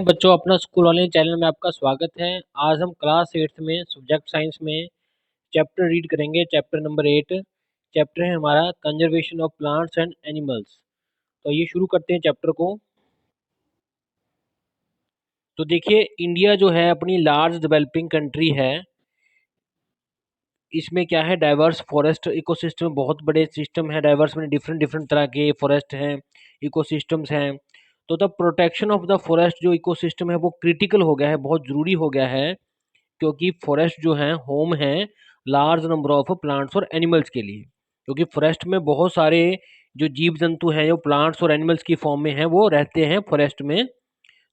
बच्चों, अपना school online channel में आपका स्वागत है। आज हम क्लास 8th में सब्जेक्ट साइंस में चैप्टर रीड करेंगे। Chapter number 8। चैप्टर है हमारा conservation of plants and animals. तो ये शुरू करते हैं चैप्टर को। तो देखिए, इंडिया जो है अपनी लार्ज डेवलपिंग कंट्री है। इसमें क्या है, डाइवर्स फॉरेस्ट इकोसिस्टम, बहुत बड़े सिस्टम है डाइवर्स में, डिफरेंट डिफरेंट तरह के फॉरेस्ट हैं, इकोसिस्टम्स हैं। तो the protection of the forest जो इकोसिस्टम है वो क्रिटिकल हो गया है, बहुत ज़रूरी हो गया है, क्योंकि फॉरेस्ट जो है होम है लार्ज नंबर ऑफ प्लांट्स और एनिमल्स के लिए। क्योंकि फॉरेस्ट में बहुत सारे जो जीव जंतु हैं, जो प्लांट्स और एनिमल्स की फॉर्म में हैं, वो रहते हैं फॉरेस्ट में।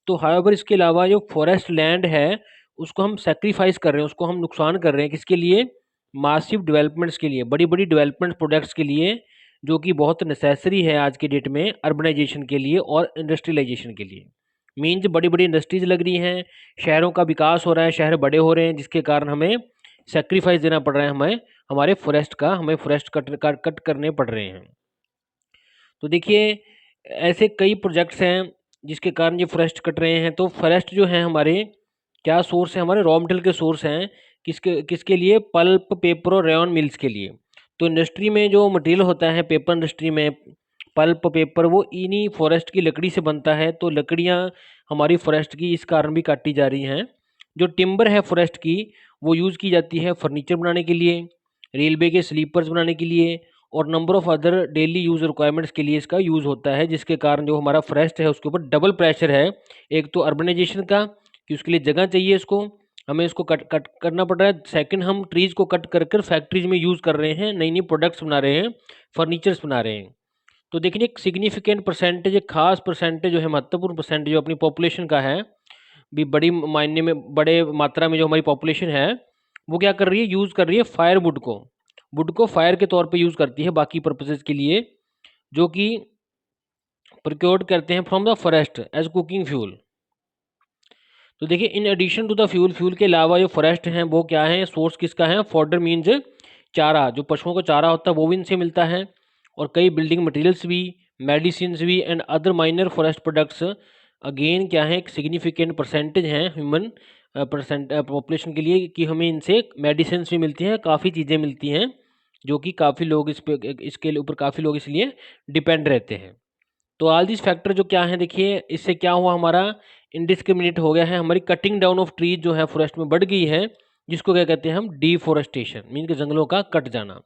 तो हाउएवर इसके अलावा जो फॉरेस्ट लैंड है उसको हम सेक्रीफाइस कर रहे हैं, उसको हम नुकसान कर रहे हैं। किसके लिए? मासिव डेवलपमेंट्स के लिए, बड़ी बड़ी डेवलपमेंट प्रोजेक्ट्स के लिए, जो कि बहुत नेसेसरी है आज के डेट में अर्बनाइजेशन के लिए और इंडस्ट्रियलाइजेशन के लिए। मीन्स बड़ी बड़ी इंडस्ट्रीज लग रही हैं, शहरों का विकास हो रहा है, शहर बड़े हो रहे हैं, जिसके कारण हमें सेक्रीफाइस देना पड़ रहा है, हमें हमारे फॉरेस्ट का, हमें फॉरेस्ट कट करने पड़ रहे हैं। तो देखिए, ऐसे कई प्रोजेक्ट्स हैं जिसके कारण ये फॉरेस्ट कट रहे हैं। तो फॉरेस्ट जो है हमारे क्या सोर्स है, हमारे रॉ मटेरियल के सोर्स हैं। किसके किसके लिए? पल्प, पेपर और रेयॉन मिल्स के लिए। तो इंडस्ट्री में जो मटेरियल होता है, पेपर इंडस्ट्री में पल्प पेपर, वो इन्हीं फॉरेस्ट की लकड़ी से बनता है। तो लकड़ियाँ हमारी फॉरेस्ट की इस कारण भी काटी जा रही हैं। जो टिम्बर है फॉरेस्ट की, वो यूज़ की जाती है फर्नीचर बनाने के लिए, रेलवे के स्लीपर्स बनाने के लिए, और number of other daily use requirements के लिए इसका यूज़ होता है। जिसके कारण जो हमारा फॉरेस्ट है उसके ऊपर डबल प्रेशर है। एक तो अर्बनाइजेशन का, कि उसके लिए जगह चाहिए, इसको हमें इसको कट कट करना पड़ रहा है। सेकंड, हम ट्रीज़ को कट कर कर फैक्ट्रीज में यूज़ कर रहे हैं, नई नई प्रोडक्ट्स बना रहे हैं, फर्नीचर्स बना रहे हैं। तो देखिए, एक सिग्निफिकेंट परसेंटेज, एक खास परसेंटेज जो है, महत्वपूर्ण परसेंटेज जो अपनी पॉपुलेशन का है, भी बड़ी मायने में, बड़े मात्रा में जो हमारी पॉपुलेशन है, वो क्या कर रही है, यूज़ कर रही है फायर वुड को। वुड को फायर के तौर पे यूज़ करती है बाकी पर्पसेस के लिए, जो कि प्रोक्योर्ड करते हैं from the forest as cooking fuel. तो देखिए, in addition to the fuel, fuel के अलावा जो फॉरेस्ट हैं वो क्या है, सोर्स किसका है? फॉडर मीन्स चारा, जो पशुओं को चारा होता है वो भी इनसे मिलता है। और कई बिल्डिंग मटेरियल्स भी, मेडिसिन भी, and other minor forest products again क्या है, एक सिग्निफिकेंट परसेंटेज हैं ह्यूमन परसेंट पॉपुलेशन के लिए, कि हमें इनसे मेडिसिन भी मिलती हैं, काफ़ी चीज़ें मिलती हैं, जो कि काफ़ी लोग इस पे, इसके ऊपर काफ़ी लोग इसलिए डिपेंड रहते हैं। तो ऑल दिस फैक्टर जो क्या है, देखिए इससे क्या हुआ, हमारा इनडिस्क्रिमिनेट हो गया है, हमारी कटिंग डाउन ऑफ ट्रीज जो है फॉरेस्ट में बढ़ गई है, जिसको क्या कहते हैं हम? डिफोरेस्टेशन, मीन के जंगलों का कट जाना।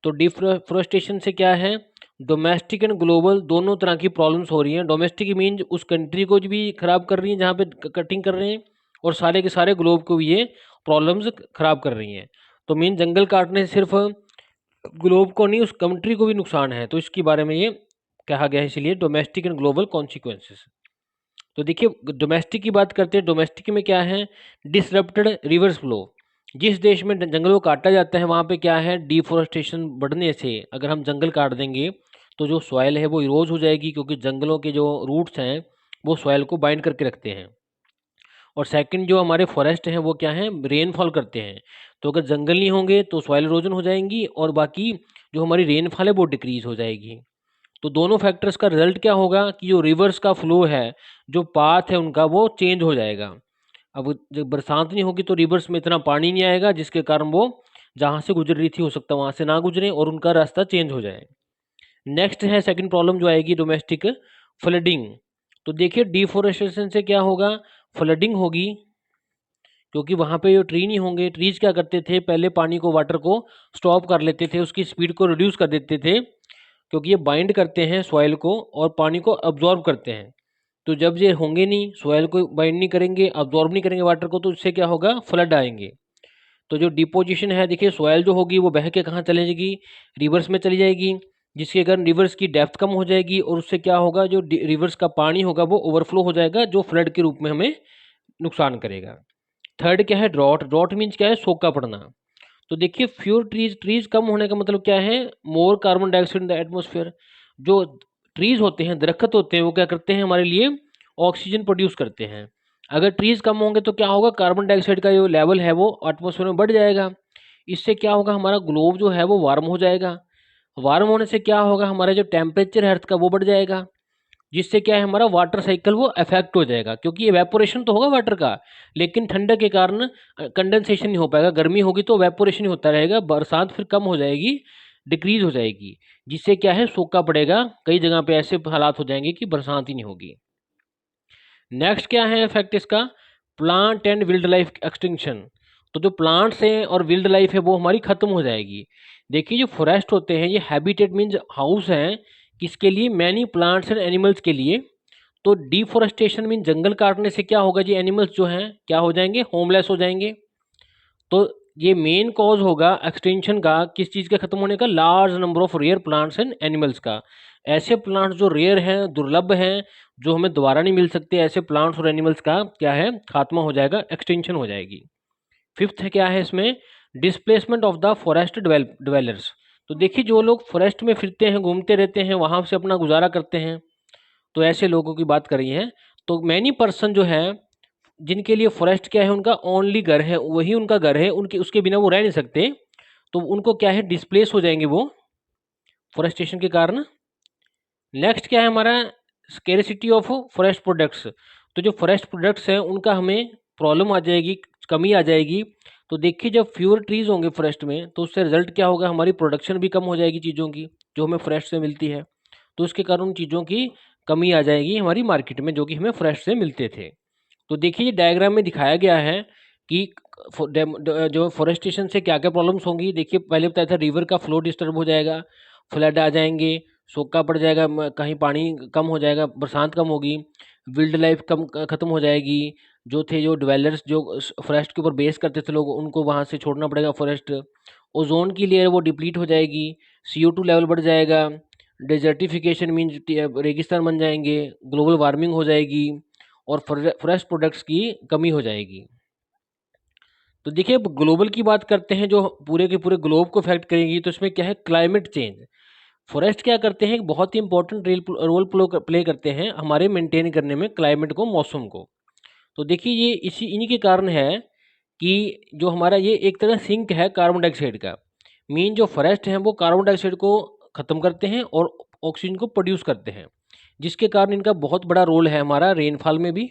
तो डिफोरेस्टेशन से क्या है, डोमेस्टिक एंड ग्लोबल दोनों तरह की प्रॉब्लम्स हो रही हैं। डोमेस्टिक मीन उस कंट्री को भी खराब कर रही है जहाँ पे कटिंग कर रहे हैं, और सारे के सारे ग्लोब को भी ये प्रॉब्लम्स खराब कर रही हैं। तो मीन जंगल काटने से सिर्फ ग्लोब को नहीं, उस कंट्री को भी नुकसान है। तो इसके बारे में ये कहा गया है, इसलिए डोमेस्टिक एंड ग्लोबल कॉन्सिक्वेंसेस। तो देखिए, डोमेस्टिक की बात करते हैं। डोमेस्टिक में क्या है, डिसरप्टेड रिवर्स फ्लो। जिस देश में जंगलों को काटा जाता है वहाँ पे क्या है, डिफोरेस्टेशन बढ़ने से, अगर हम जंगल काट देंगे तो जो सॉयल है वो इरोज हो जाएगी, क्योंकि जंगलों के जो रूट्स हैं वो सॉयल को बाइंड करके रखते हैं। और सेकंड, जो हमारे फॉरेस्ट हैं वो क्या है, रेनफॉल करते हैं। तो अगर जंगल नहीं होंगे तो सॉयल इरोजन हो जाएंगी, और बाकी जो हमारी रेनफॉल है वो डिक्रीज हो जाएगी। तो दोनों फैक्टर्स का रिजल्ट क्या होगा, कि जो रिवर्स का फ्लो है, जो पाथ है उनका, वो चेंज हो जाएगा। अब जब बरसात नहीं होगी तो रिवर्स में इतना पानी नहीं आएगा, जिसके कारण वो जहाँ से गुजर रही थी हो सकता है वहाँ से ना गुजरे, और उनका रास्ता चेंज हो जाए। नेक्स्ट है सेकंड प्रॉब्लम जो आएगी, डोमेस्टिक फ्लडिंग। तो देखिए, डिफोरेस्टेशन से क्या होगा, फ्लडिंग होगी, क्योंकि वहाँ पे जो ट्री नहीं होंगे, ट्रीज क्या करते थे, पहले पानी को, वाटर को स्टॉप कर लेते थे, उसकी स्पीड को रिड्यूस कर देते थे, क्योंकि ये बाइंड करते हैं सॉइल को और पानी को अब्जॉर्ब करते हैं। तो जब ये होंगे नहीं, सॉइल को बाइंड नहीं करेंगे, अब्जॉर्ब नहीं करेंगे वाटर को, तो इससे क्या होगा, फ्लड आएंगे। तो जो डिपोजिशन है, देखिए सॉइल जो होगी वो बह के कहाँ चले जाएगी, रिवर्स में चली जाएगी, जिसके कारण रिवर्स की डेप्थ कम हो जाएगी, और उससे क्या होगा, जो रिवर्स का पानी होगा वो ओवरफ्लो हो जाएगा, जो फ्लड के रूप में हमें नुकसान करेगा। थर्ड क्या है, ड्रॉट। ड्रॉट मीन्स क्या है, सूखा पड़ना। तो देखिए, फ्यूर ट्रीज, ट्रीज कम होने का मतलब क्या है, more carbon dioxide in the atmosphere. जो ट्रीज होते हैं, दरख्त होते हैं, वो क्या करते हैं, हमारे लिए ऑक्सीजन प्रोड्यूस करते हैं। अगर ट्रीज कम होंगे तो क्या होगा, कार्बन डाइऑक्साइड का जो लेवल है वो एटमोसफेयर में बढ़ जाएगा। इससे क्या होगा, हमारा ग्लोब जो है वो वार्म हो जाएगा। वार्म होने से क्या होगा, हमारा जो टेम्परेचर है अर्थ का वो बढ़ जाएगा। जिससे क्या है हमारा वाटर साइकिल वो अफेक्ट हो जाएगा, क्योंकि एवेपोरेशन तो होगा वाटर का, लेकिन ठंडक के कारण कंडेंसेशन नहीं हो पाएगा। गर्मी होगी तो एवेपोरेशन ही होता रहेगा, बरसात फिर कम हो जाएगी, डिक्रीज हो जाएगी, जिससे क्या है सूखा पड़ेगा, कई जगह पे ऐसे हालात हो जाएंगे कि बरसात ही नहीं होगी। नेक्स्ट क्या है इफेक्ट इसका, plant and wildlife extinction. तो जो प्लांट्स हैं और विल्ड लाइफ है वो हमारी खत्म हो जाएगी। देखिए जो फॉरेस्ट होते हैं ये हैबिटेट मीन्स हाउस हैं, किसके लिए, मैनी प्लांट्स एंड एनिमल्स के लिए। तो डिफोरेस्टेशन मीन जंगल काटने से क्या होगा जी, एनिमल्स जो हैं क्या हो जाएंगे, होमलेस हो जाएंगे। तो ये मेन कॉज होगा एक्सटेंशन का, किस चीज़ के खत्म होने का, large number of rare plants and animals का। ऐसे प्लांट्स जो रेयर हैं, दुर्लभ हैं, जो हमें दोबारा नहीं मिल सकते, ऐसे प्लांट्स और एनिमल्स का क्या है, खात्मा हो जाएगा, एक्सटेंशन हो जाएगी। फिफ्थ है क्या है इसमें, displacement of the forest dwellers. तो देखिए जो लोग फॉरेस्ट में फिरते हैं, घूमते रहते हैं, वहां से अपना गुजारा करते हैं, तो ऐसे लोगों की बात कर रही है। तो मैनी पर्सन जो है, जिनके लिए फॉरेस्ट क्या है, उनका ओनली घर है, वही उनका घर है, उनके उसके बिना वो रह नहीं सकते, तो उनको क्या है, डिस्प्लेस हो जाएंगे वो फॉरेस्टेशन के कारण। नेक्स्ट क्या है हमारा, स्केरसिटी ऑफ फॉरेस्ट प्रोडक्ट्स। तो जो फॉरेस्ट प्रोडक्ट्स हैं उनका हमें प्रॉब्लम आ जाएगी, कमी आ जाएगी। तो देखिए जब फ्यूअर ट्रीज होंगे फॉरेस्ट में, तो उससे रिजल्ट क्या होगा, हमारी प्रोडक्शन भी कम हो जाएगी चीज़ों की, जो हमें फॉरेस्ट से मिलती है। तो उसके कारण उन चीज़ों की कमी आ जाएगी हमारी मार्केट में, जो कि हमें फॉरेस्ट से मिलते थे। तो देखिए ये डायग्राम में दिखाया गया है कि जो फॉरेस्टेशन से क्या क्या प्रॉब्लम्स होंगी। देखिए पहले बताया था, रिवर का फ्लो डिस्टर्ब हो जाएगा, फ्लड आ जाएंगे, सूखा पड़ जाएगा, कहीं पानी कम हो जाएगा, बरसात कम होगी, विल्ड लाइफ कम खत्म हो जाएगी, जो डिवेलर्स जो फॉरेस्ट के ऊपर बेस करते थे लोग, उनको वहाँ से छोड़ना पड़ेगा फॉरेस्ट। ओजोन की लेयर वो डिप्लीट हो जाएगी, CO2 लेवल बढ़ जाएगा, डेजर्टिफिकेशन मीन्स रेगिस्तान बन जाएंगे, ग्लोबल वार्मिंग हो जाएगी, और फॉरेस्ट प्रोडक्ट्स की कमी हो जाएगी। तो देखिए अब ग्लोबल की बात करते हैं, जो पूरे के पूरे ग्लोब को इफेक्ट करेगी, तो इसमें क्या है, क्लाइमेट चेंज। फॉरेस्ट क्या करते हैं, एक बहुत ही इंपॉर्टेंट रोल प्ले करते हैं हमारे मेंटेन करने में क्लाइमेट को, मौसम को। तो देखिए ये इसी इन्हीं के कारण है कि जो हमारा ये एक तरह सिंक है कार्बन डाइऑक्साइड का। मेन जो फॉरेस्ट हैं वो कार्बन डाइऑक्साइड को ख़त्म करते हैं और ऑक्सीजन को प्रोड्यूस करते हैं, जिसके कारण इनका बहुत बड़ा रोल है हमारा रेनफॉल में भी,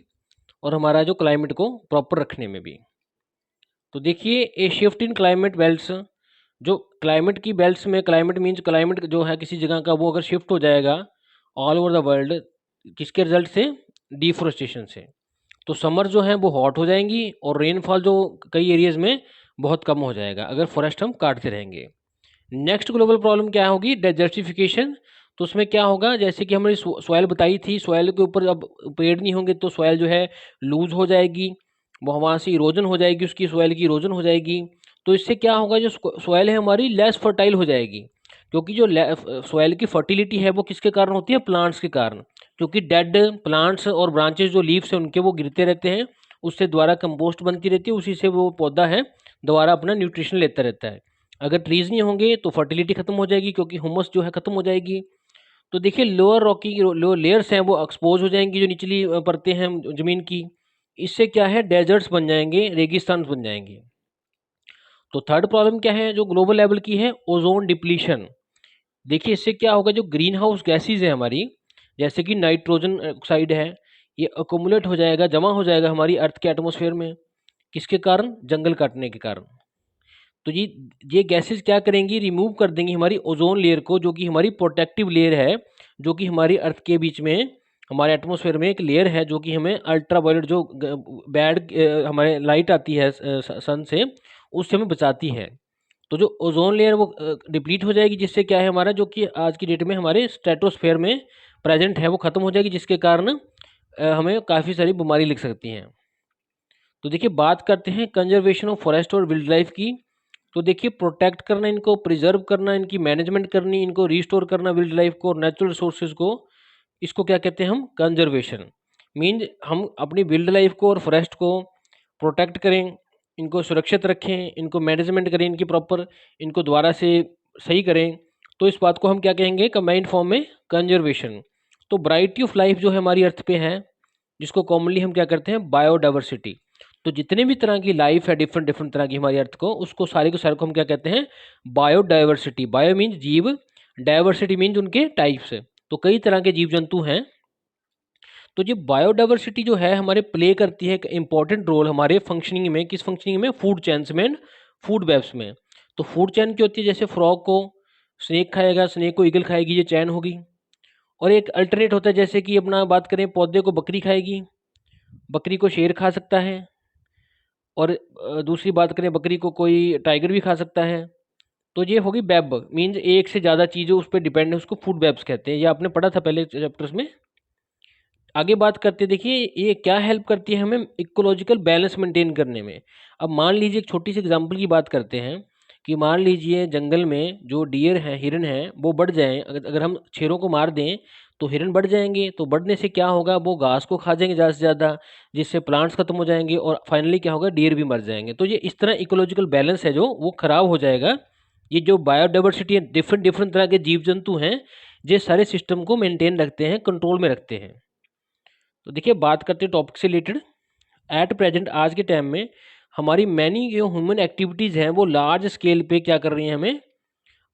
और हमारा जो क्लाइमेट को प्रॉपर रखने में भी। तो देखिए ए शिफ्ट इन क्लाइमेट बेल्ट्स, जो क्लाइमेट की बेल्ट्स में, क्लाइमेट मीन्स क्लाइमेट जो है किसी जगह का, वो अगर शिफ्ट हो जाएगा ऑल ओवर द वर्ल्ड, किसके रिजल्ट से, डिफोरेस्टेशन से। तो समर जो है वो हॉट हो जाएंगी, और रेनफॉल जो कई एरियाज में बहुत कम हो जाएगा अगर फॉरेस्ट हम काटते रहेंगे। नेक्स्ट ग्लोबल प्रॉब्लम क्या होगी, डेजर्टिफिकेशन। तो उसमें क्या होगा, जैसे कि हमने सॉइल बताई थी, सॉइल के ऊपर अब पेड़ नहीं होंगे तो सॉइल जो है लूज हो जाएगी, वो वहाँ से इरोजन हो जाएगी, उसकी सॉइल की इरोजन हो जाएगी। तो इससे क्या होगा, जो सॉइल है हमारी लेस फर्टाइल हो जाएगी, क्योंकि जो सॉइल की फर्टिलिटी है वो किसके कारण होती है, प्लांट्स के कारण। क्योंकि डेड प्लांट्स और ब्रांचेस जो लीव्स हैं उनके, वो गिरते रहते हैं, उससे दोबारा कंपोस्ट बनती रहती है, उसी से वो पौधा है दोबारा अपना न्यूट्रिशन लेता रहता है। अगर ट्रीज नहीं होंगे तो फर्टिलिटी खत्म हो जाएगी, क्योंकि ह्यूमस जो है खत्म हो जाएगी। तो देखिए लोअर रॉकी जो लेयर्स हैं वो एक्सपोज हो जाएंगी, जो निचली परतें हैं जमीन की। इससे क्या है, डेजर्ट्स बन जाएंगे, रेगिस्तान बन जाएंगे। तो थर्ड प्रॉब्लम क्या है जो ग्लोबल लेवल की है, ओजोन डिप्लीशन। देखिए इससे क्या होगा, जो ग्रीन हाउस गैसेज है हमारी, जैसे कि नाइट्रोजन ऑक्साइड है, ये अकोमुलेट हो जाएगा, जमा हो जाएगा हमारी अर्थ के एटमोसफेयर में, किसके कारण, जंगल काटने के कारण। तो ये गैसेस क्या करेंगी, रिमूव कर देंगी हमारी ओजोन लेयर को, जो कि हमारी प्रोटेक्टिव लेयर है, जो कि हमारी अर्थ के बीच में, हमारे एटमॉस्फेयर में एक लेयर है, जो कि हमें अल्ट्रा वायलेट जो बैड हमारे लाइट आती है सन से, उससे हमें बचाती है। तो जो ओजोन लेयर वो डिप्लीट हो जाएगी, जिससे क्या है हमारा, जो कि आज की डेट में हमारे स्ट्रेटोस्फेयर में प्रेजेंट है, वो खत्म हो जाएगी, जिसके कारण हमें काफ़ी सारी बीमारी लग सकती हैं। तो देखिए बात करते हैं कंजर्वेशन ऑफ फॉरेस्ट और विल्ड लाइफ की। तो देखिए प्रोटेक्ट करना, इनको प्रिजर्व करना, इनकी मैनेजमेंट करनी, इनको रिस्टोर करना विल्ड लाइफ को और नेचुरल रिसोर्सेज को, इसको क्या कहते हैं हम, कंजर्वेशन। मीन्स हम अपनी विल्ड लाइफ को और फॉरेस्ट को प्रोटेक्ट करें, इनको सुरक्षित रखें, इनको मैनेजमेंट करें इनकी प्रॉपर, इनको दोबारा से सही करें। तो इस बात को हम क्या कहेंगे, कंबाइंड फॉर्म में कंजर्वेशन। तो वैरायटी ऑफ लाइफ जो है हमारी अर्थ पे है, जिसको कॉमनली हम क्या करते हैं, बायोडाइवर्सिटी। तो जितने भी तरह की लाइफ है, डिफरेंट डिफरेंट तरह की हमारी अर्थ को, उसको सारे को सारे को हम क्या कहते हैं, बायोडाइवर्सिटी। बायो मीन्स जीव, डाइवर्सिटी मीन्स उनके टाइप्स। तो कई तरह के जीव जंतु हैं तो ये बायोडाइवर्सिटी जो है हमारे प्ले करती है एक इंपॉर्टेंट रोल हमारे फंक्शनिंग में, किस फंक्शनिंग में, फूड चेन्स में एंड फूड वेब्स में। तो फूड चेन क्या होती है, जैसे फ्रॉग को स्नेक खाएगा, स्नेक को ईगल खाएगी, ये चैन होगी। और एक अल्टरनेट होता है, जैसे कि अपना बात करें पौधे को बकरी खाएगी, बकरी को शेर खा सकता है, और दूसरी बात करें बकरी को कोई टाइगर भी खा सकता है। तो ये होगी वेब, मीन्स एक से ज़्यादा चीज़ें उस पर डिपेंड है, उसको फूड वेब्स कहते हैं। ये आपने पढ़ा था पहले चैप्टर्स में। आगे बात करते हैं, देखिए ये क्या हेल्प करती है हमें इकोलॉजिकल बैलेंस मेंटेन करने में। अब मान लीजिए एक छोटी सी एग्जांपल की बात करते हैं कि मान लीजिए जंगल में जो डियर हैं, हिरन हैं, वो बढ़ जाएं। अगर हम शेरों को मार दें तो हिरन बढ़ जाएंगे, तो बढ़ने से क्या होगा, वो घास को खा जाएंगे ज़्यादा से ज़्यादा, जिससे प्लांट्स खत्म हो जाएंगे, और फाइनली क्या होगा, डियर भी मर जाएंगे। तो ये इस तरह इकोलॉजिकल बैलेंस है जो वो खराब हो जाएगा। ये जो बायोडाइवर्सिटी है, डिफरेंट डिफरेंट तरह के जीव जंतु हैं, ये सारे सिस्टम को मेंटेन रखते हैं, कंट्रोल में रखते हैं। तो देखिए बात करते हैं टॉपिक से रिलेटेड। एट प्रेजेंट, आज के टाइम में हमारी मैनी जो ह्यूमन एक्टिविटीज़ हैं वो लार्ज स्केल पे क्या कर रही हैं, हमें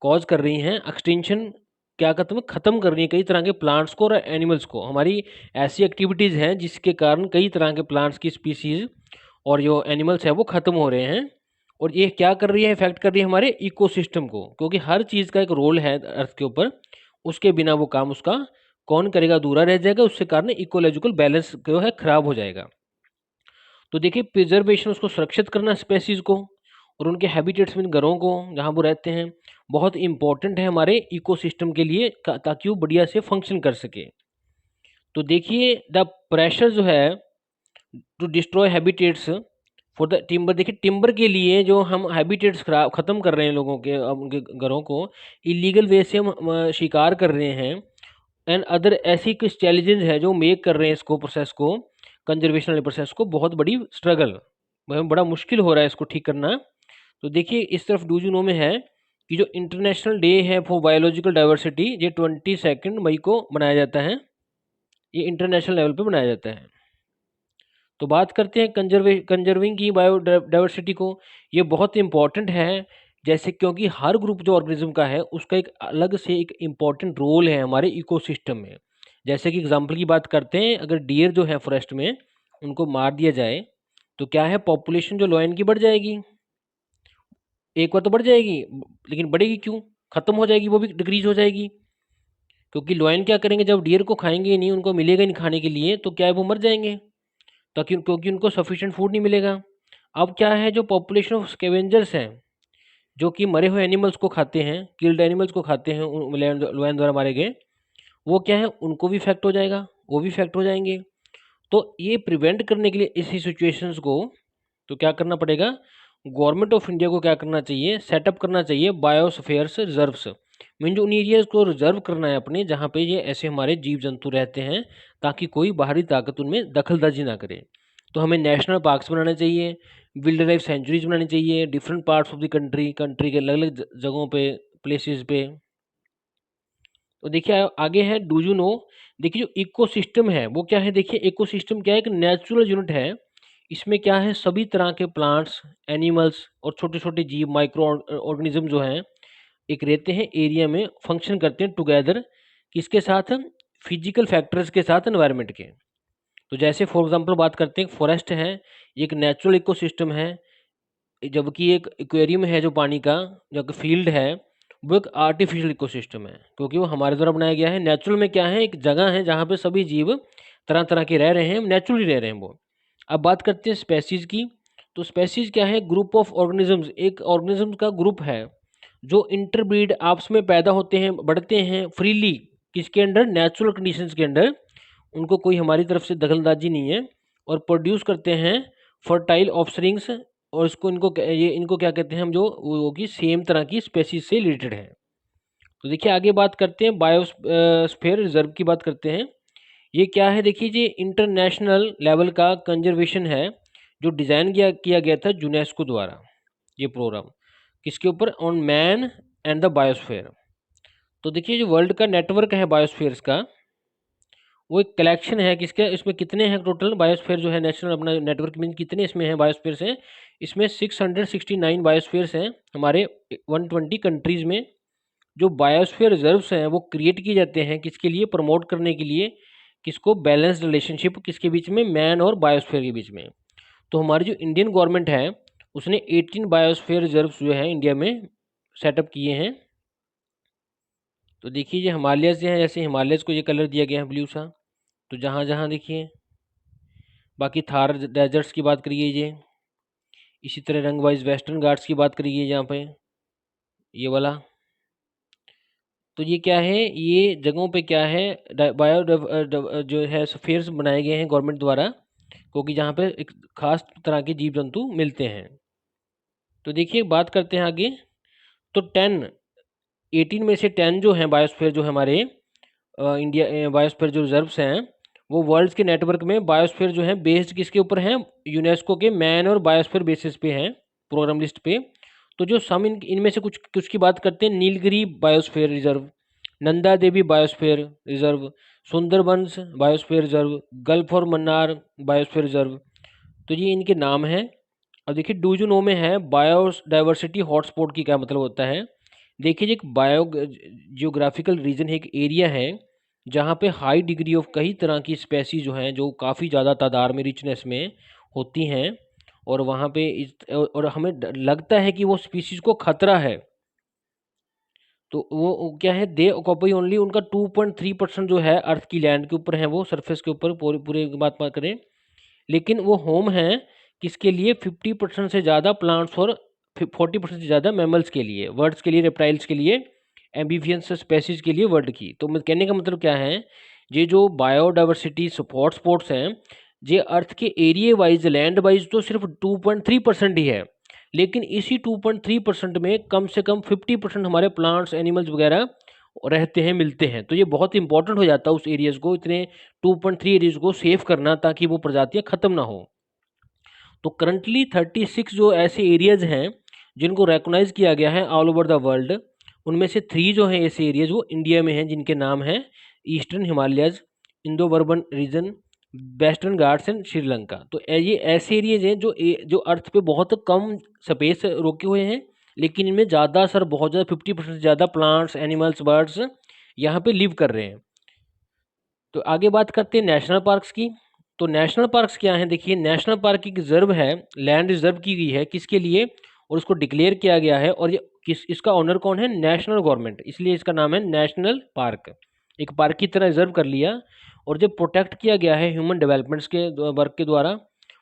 कॉज कर रही हैं एक्सटिंक्शन, क्या कहते हैं, ख़त्म कर रही हैं कई तरह के प्लांट्स को और एनिमल्स को। हमारी ऐसी एक्टिविटीज़ हैं जिसके कारण कई तरह के प्लांट्स की स्पीसीज और जो एनिमल्स हैं वो ख़त्म हो रहे हैं। और ये क्या कर रही है, इफेक्ट कर रही है हमारे इकोसिस्टम को, क्योंकि हर चीज़ का एक रोल है अर्थ के ऊपर। उसके बिना वो काम उसका कौन करेगा, अधूरा रह जाएगा, उसके कारण इकोलॉजिकल बैलेंस जो है खराब हो जाएगा। तो देखिए प्रिजर्वेशन, उसको सुरक्षित करना स्पेसीज को और उनके हैबिटेट्स में, घरों को जहाँ वो रहते हैं, बहुत इंपॉर्टेंट है हमारे इकोसिस्टम के लिए, ताकि वो बढ़िया से फंक्शन कर सके। तो देखिए द प्रेशर जो है to destroy habitats for the timber, देखिए टिम्बर के लिए जो हम हैबिटेट्स खराब ख़त्म कर रहे हैं लोगों के, उनके घरों को इलीगल वे से हम शिकार कर रहे हैं, एंड अदर ऐसी कुछ चैलेंजेस है जो मेक कर रहे हैं इसको, प्रोसेस को, कंजर्वेशन वाले प्रोसेस को बहुत बड़ी स्ट्रगल, बड़ा मुश्किल हो रहा है इसको ठीक करना। तो देखिए इस तरफ डूजूनो में है कि जो इंटरनेशनल डे है फॉर बायोलॉजिकल डाइवर्सिटी, ये 22 मई को मनाया जाता है, ये इंटरनेशनल लेवल पे मनाया जाता है। तो बात करते हैं कंजर्विंग की बायोडाइवर्सिटी को। ये बहुत इंपॉर्टेंट है, जैसे क्योंकि हर ग्रुप जो ऑर्गेनिज्म का है उसका एक अलग से एक इम्पॉर्टेंट रोल है हमारे इकोसिस्टम में। जैसे कि एग्जांपल की बात करते हैं, अगर डियर जो है फॉरेस्ट में, उनको मार दिया जाए तो क्या है, पॉपुलेशन जो लॉयन की बढ़ जाएगी, एक बार तो बढ़ जाएगी, लेकिन बढ़ेगी क्यों, खत्म हो जाएगी, वो भी डिक्रीज हो जाएगी। क्योंकि लॉयन क्या करेंगे, जब डियर को खाएंगे ही नहीं, उनको मिलेगा ही नहीं खाने के लिए, तो क्या है, वो मर जाएंगे, ताकि क्योंकि उनको सफिशिएंट फूड नहीं मिलेगा। अब क्या है, जो पॉपुलेशन ऑफ स्कैवेंजर्स हैं, जो कि मरे हुए एनिमल्स को खाते हैं, किल्ड एनिमल्स को खाते हैं, लोयन द्वारा मारे गए, वो क्या है, उनको भी इफेक्ट हो जाएगा, वो भी इफेक्ट हो जाएंगे। तो ये प्रिवेंट करने के लिए इसी सिचुएशंस को तो क्या करना पड़ेगा, गवर्नमेंट ऑफ इंडिया को क्या करना चाहिए, सेटअप करना चाहिए बायोस्फीयर्स रिजर्व्स, मीन जो उन एरियाज को रिजर्व करना है अपने, जहाँ पे ये ऐसे हमारे जीव जंतु रहते हैं, ताकि कोई बाहरी ताकत उनमें दखलंदाजी ना करे। तो हमें नेशनल पार्क्स बनाने चाहिए, विल्ड लाइफ सेंचुरीज बनानी चाहिए different parts of the country के अलग अलग जगहों पे, प्लेसेस पे। तो देखिए आगे है, डू यू नो, देखिए जो इकोसिस्टम है वो क्या है, देखिए इकोसिस्टम क्या है, एक नेचुरल यूनिट है। इसमें क्या है, सभी तरह के प्लांट्स, एनिमल्स और छोटे छोटे जीव, माइक्रो ऑर्गेनिज्म जो हैं, एक रहते हैं एरिया में, फंक्शन करते हैं टुगेदर, किसके साथ, फिजिकल फैक्टर्स के साथ, एनवायरनमेंट के। तो जैसे फॉर एग्जांपल बात करते हैं, फॉरेस्ट है, ये एक नेचुरल इकोसिस्टम है, जबकि एक एक्वेरियम है जो पानी का, जो फील्ड है, वो एक आर्टिफिशियल इकोसिस्टम है, क्योंकि वो हमारे द्वारा बनाया गया है। नेचुरल में क्या है, एक जगह है जहाँ पे सभी जीव तरह तरह के रह रहे हैं, नेचुरली रह रहे हैं वो। अब बात करते हैं स्पेसीज की। तो स्पेसीज क्या है, ग्रुप ऑफ ऑर्गेनिजम्स, एक ऑर्गेनिज्म का ग्रुप है जो इंटरब्रीड, आपस में पैदा होते हैं, बढ़ते हैं फ्रीली, किसके अंडर, नेचुरल कंडीशंस के अंडर, उनको कोई हमारी तरफ से दखलंदाजी नहीं है, और प्रोड्यूस करते हैं फर्टाइल ऑफस्प्रिंग्स। और इसको ये इनको क्या कहते हैं हम, जो वो की सेम तरह की स्पेसीज से रिलेटेड है। तो देखिए आगे बात करते हैं, बायोस्फीयर रिजर्व की बात करते हैं। ये क्या है, देखिए ये इंटरनेशनल लेवल का कंजर्वेशन है, जो डिज़ाइन किया गया था यूनेस्को द्वारा। ये प्रोग्राम किसके ऊपर, on man and the biosphere. तो देखिए जो वर्ल्ड का नेटवर्क है बायोस्फीयर्स का, वो एक कलेक्शन है किसके, इसमें कितने हैं टोटल बायोस्फीयर जो है, नेशनल अपना नेटवर्क में कितने इसमें हैं बायोस्फीयर्स हैं, इसमें 669 बायोस्फीयर्स हैं हमारे 120 कंट्रीज़ में। जो बायोस्फीयर रिजर्व्स हैं वो क्रिएट किए जाते हैं किसके लिए, प्रमोट करने के लिए, किसको, बैलेंस्ड रिलेशनशिप किसके बीच में, मैन और बायोस्फीयर के बीच में। तो हमारी जो इंडियन गवर्नमेंट है उसने 18 बायोस्फीयर रिजर्व्स जो है इंडिया में सेटअप किए हैं। तो देखिए ये हिमालयस जो है, जैसे हिमालयस को ये कलर दिया गया है ब्लू सा, तो जहाँ जहाँ देखिए, बाकी थार डेजर्ट्स की बात करिए ये, इसी तरह रंग वाइज वेस्टर्न घाट्स की बात करिए यहाँ पे ये वाला। तो ये क्या है, ये जगहों पे क्या है, जो है फेयर्स बनाए गए हैं गवर्नमेंट द्वारा, क्योंकि जहाँ पे एक खास तरह के जीव जंतु मिलते हैं। तो देखिए बात करते हैं आगे। तो 18 में से 10 जो हैं बायोस्फीयर जो हमारे इंडिया बायोस्फीयर जो रिजर्व्स हैं, वो वर्ल्ड के नेटवर्क में बायोस्फीयर जो है बेस्ड किसके ऊपर हैं, यूनेस्को के मैन और बायोस्फीयर बेसिस पे हैं, प्रोग्राम लिस्ट पे। तो जो सम इनमें से कुछ कुछ की बात करते हैं, Nilgiri biosphere reserve, Nanda Devi biosphere reserve, Sundarbans biosphere reserve, gulf और मन्नार बायोस्फीयर रिजर्व। तो ये इनके नाम हैं। अब देखिए डू यू नो में है बायोडाइवर्सिटी हॉटस्पॉट की क्या मतलब होता है। देखिए एक बायो जियोग्राफिकल रीजन है, एक एरिया है जहाँ पे हाई डिग्री ऑफ कई तरह की स्पेसीज जो हैं, जो काफ़ी ज़्यादा तादाद में, रिचनेस में होती हैं, और वहाँ पे और हमें लगता है कि वो स्पीसीज को खतरा है। तो वो क्या है, दे ऑक्यूपाई ओनली, उनका 2.3% जो है अर्थ की लैंड के ऊपर है, वो सरफेस के ऊपर पूरे पूरे बात करें। लेकिन वो होम है किसके लिए, 50% से ज़्यादा प्लांट्स और 40% से ज़्यादा मैमल्स के लिए, वर्ड्स के लिए, रेप्टाइल्स के लिए, एम्बीवियंस स्पेसीज के लिए वर्ड की। तो मैं कहने का मतलब क्या है, ये जो बायोडाइवर्सिटी हॉटस्पॉट्स हैं, ये अर्थ के एरिया वाइज, लैंड वाइज तो सिर्फ 2.3% ही है, लेकिन इसी 2.3% में कम से कम 50% हमारे प्लांट्स, एनिमल्स वगैरह रहते हैं, मिलते हैं। तो ये बहुत इंपॉर्टेंट हो जाता है उस एरियाज को, इतने 2.3 एरियाज को सेव करना, ताकि वो प्रजातियां खत्म ना हो। तो करंटली 36 जो ऐसे एरियाज हैं जिनको रिकॉग्नाइज किया गया है ऑल ओवर द वर्ल्ड, उनमें से 3 जो हैं ऐसे एरियाज वो इंडिया में हैं, जिनके नाम हैं eastern Himalayas, Indo Burman region, western Ghats and Sri Lanka. तो ये ऐसे एरियाज हैं जो अर्थ पे बहुत कम स्पेस रोके हुए हैं, लेकिन इनमें ज़्यादा सर, बहुत ज़्यादा, 50% से ज़्यादा प्लांट्स, एनिमल्स, बर्ड्स यहाँ पे लिव कर रहे हैं। तो आगे बात करते हैं नेशनल पार्क्स की। तो नेशनल पार्क्स क्या हैं, देखिए नेशनल पार्क एक रिजर्व है, लैंड रिजर्व की गई है किसके लिए, और उसको डिक्लेयर किया गया है, और ये इसका ऑनर कौन है, नेशनल गवर्नमेंट, इसलिए इसका नाम है नेशनल पार्क। एक पार्क की तरह रिजर्व कर लिया, और जब प्रोटेक्ट किया गया है ह्यूमन डेवलपमेंट्स के वर्क के द्वारा,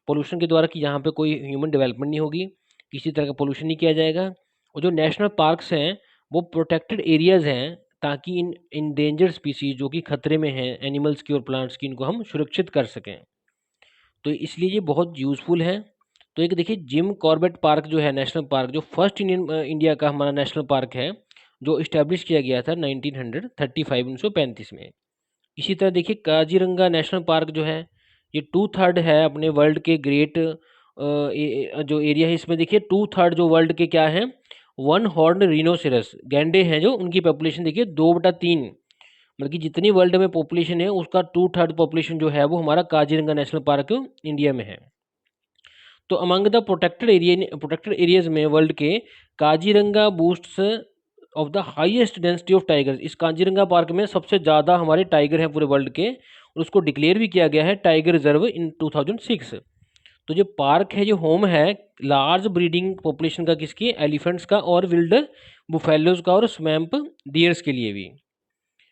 पोल्यूशन के द्वारा, कि यहाँ पे कोई ह्यूमन डेवलपमेंट नहीं होगी, किसी तरह का पोल्यूशन नहीं किया जाएगा। और जो नेशनल पार्क्स हैं वो प्रोटेक्टेड एरियाज हैं, ताकि इन इंडेंजर्ड स्पीसीज जो कि खतरे में हैं, एनिमल्स की और प्लांट्स की, इनको हम सुरक्षित कर सकें। तो इसलिए ये बहुत यूज़फुल है। तो एक देखिए जिम कॉर्बेट पार्क जो है नेशनल पार्क, जो फर्स्ट इंडिया का हमारा नेशनल पार्क है, जो इस्टेब्लिश किया गया था 1935 में। इसी तरह देखिए काजीरंगा नेशनल पार्क जो है, ये 2/3 है अपने वर्ल्ड के ग्रेट जो एरिया है, इसमें देखिए 2/3 जो वर्ल्ड के क्या है, वन हॉर्न रिनोसेरस गैंडे हैं, जो उनकी पॉपुलेशन देखिए 2/3, मतलब कि जितनी वर्ल्ड में पॉपुलेशन है उसका 2/3 पॉपुलेशन जो है वो हमारा काजीरंगा नेशनल पार्क इंडिया में है। तो अमंग द प्रोटेक्टेड एरियाज में वर्ल्ड के, Kaziranga boosts of the highest density of tigers, इस काजीरंगा पार्क में सबसे ज़्यादा हमारे टाइगर हैं पूरे वर्ल्ड के, और उसको डिक्लेयर भी किया गया है टाइगर रिजर्व इन 2006। तो जो पार्क है, जो होम है लार्ज ब्रीडिंग पॉपुलेशन का, किसकी, एलिफेंट्स का, और विल्ड बुफेलोज का, और स्वैम्प डियर्स के लिए भी।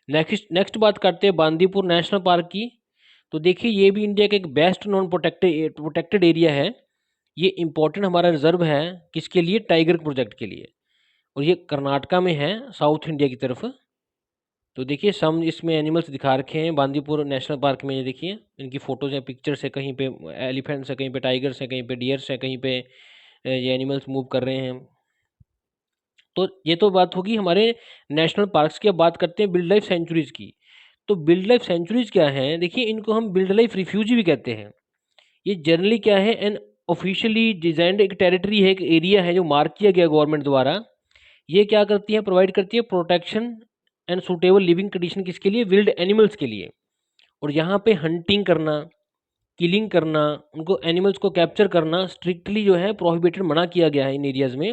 नेक्स्ट बात करते हैं बांदीपुर नेशनल पार्क की। तो देखिए ये भी इंडिया का एक बेस्ट नॉन प्रोटेक्टेड एरिया है। ये इंपॉर्टेंट हमारा रिजर्व है किसके लिए, टाइगर प्रोजेक्ट के लिए, और ये कर्नाटका में है, साउथ इंडिया की तरफ। तो देखिए सम इसमें एनिमल्स दिखा रखे हैं बांदीपुर नेशनल पार्क में, ये देखिए इनकी फोटोज हैं, पिक्चर्स है, कहीं पे एलिफेंट्स है, कहीं पे टाइगर्स है, कहीं पे डियर्स है, कहीं पे ये एनिमल्स मूव कर रहे हैं। तो ये तो बात होगी हमारे नेशनल पार्क्स की। अब बात करते हैं बिल्ड लाइफ सेंचुरीज की। तो बिल्ड लाइफ सेंचुरीज क्या हैं, देखिए इनको हम बिल्ड लाइफ रिफ्यूजी भी कहते हैं। ये जनरली क्या है, एन ऑफिशियली डिजाइंड एक टेरिटरी है, एक एरिया है जो मार्क किया गया गवर्नमेंट द्वारा। ये क्या करती है, प्रोवाइड करती है protection and suitable living condition किसके लिए, विल्ड एनिमल्स के लिए। और यहाँ पे हंटिंग करना, किलिंग करना, उनको एनिमल्स को कैप्चर करना स्ट्रिक्टली जो है प्रोहिबिटेड, मना किया गया है इन एरियाज में।